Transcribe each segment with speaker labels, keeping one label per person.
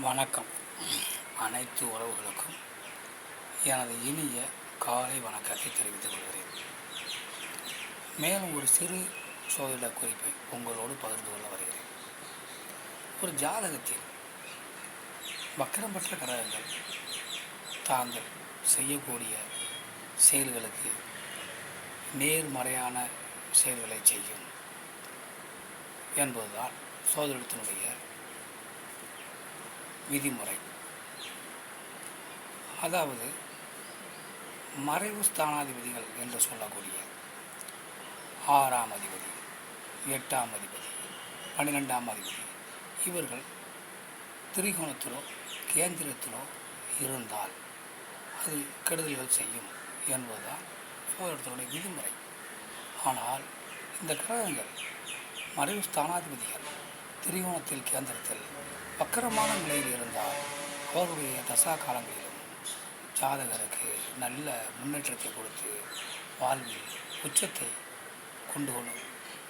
Speaker 1: வணக்கம். அனைத்து உறவுகளுக்கும் எனது இனிய காலை வணக்கத்தை தெரிவித்துக் கொள்கிறேன். மேலும் ஒரு சிறு சோதிட குறிப்பை உங்களோடு பகிர்ந்து கொள்ள வருகிறேன். ஒரு ஜாதகத்தில் வக்கரம் பெற்ற கிரகங்கள் தாங்கள் செய்யக்கூடிய செயல்களுக்கு நேர்மறையான செயல்களை செய்யும் என்பதுதான் சோதிடத்தினுடைய விதிமுறை. அதாவது மறைவு ஸ்தானாதிபதிகள் என்று சொல்லக்கூடிய 6ஆம் அதிபதி, 8ஆம் அதிபதி, 12ஆம் அதிபதி இவர்கள் திரிகோணத்திலோ கேந்திரத்திலோ இருந்தால் அது கெடுதல்கள் செய்யும் என்பதுதான் சோதனத்தினுடைய விதிமுறை. ஆனால் இந்த கிரகங்கள் மறைவு ஸ்தானாதிபதிகள் திரிகோணத்தில் கேந்திரத்தில் வக்கரமான நிலையில் இருந்தால் அவருடைய தசா காலங்களிலும் ஜாதகருக்கு நல்ல முன்னேற்றத்தை கொடுத்து வாழ்வில் உச்சத்தை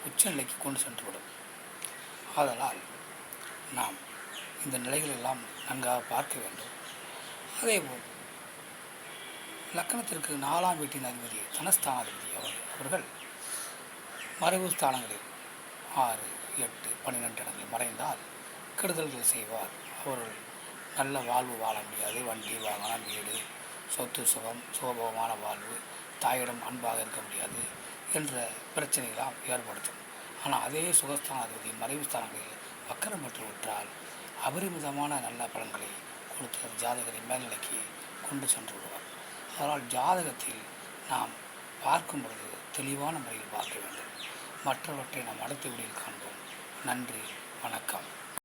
Speaker 1: உச்ச நிலைக்கு கொண்டு சென்றுவிடும். ஆதலால் நாம் இந்த நிலைகளெல்லாம் நன்றாக பார்க்க வேண்டும். அதேபோல் லக்கணத்திற்கு 4ஆம் வீட்டின் அதிபதி தனஸ்தானாதிபதி அவர்கள் மறைவு ஸ்தானங்களில் 6, 8, 12 இடங்களில் மறைந்தால் கெடுதல்கள் செய்வார். அவர்கள் நல்ல வாழ்வு வாழ முடியாது. வண்டி, வாகனம், வீடு, சொத்து, சுகபோகமான வாழ்வு, தாயிடம் அன்பாக இருக்க முடியாது என்ற பிரச்சனைகளாம் ஏற்படுத்தும். ஆனால் அதே சுகஸ்தானாதிபதி மறைவு ஸ்தானங்களில் வக்கரம் பெற்று விட்டால் அபரிமிதமான நல்ல பலன்களை கொடுத்து ஜாதகரை மேல்நிலைக்கு கொண்டு சென்று விடுவார். அதனால் ஜாதகத்தில் நாம் பார்க்கும் பொழுது தெளிவான முறையில் பார்க்க வேண்டும். மற்றவற்றை நாம் அடுத்த வீடியோவில் காண்போம். நன்றி, வணக்கம்.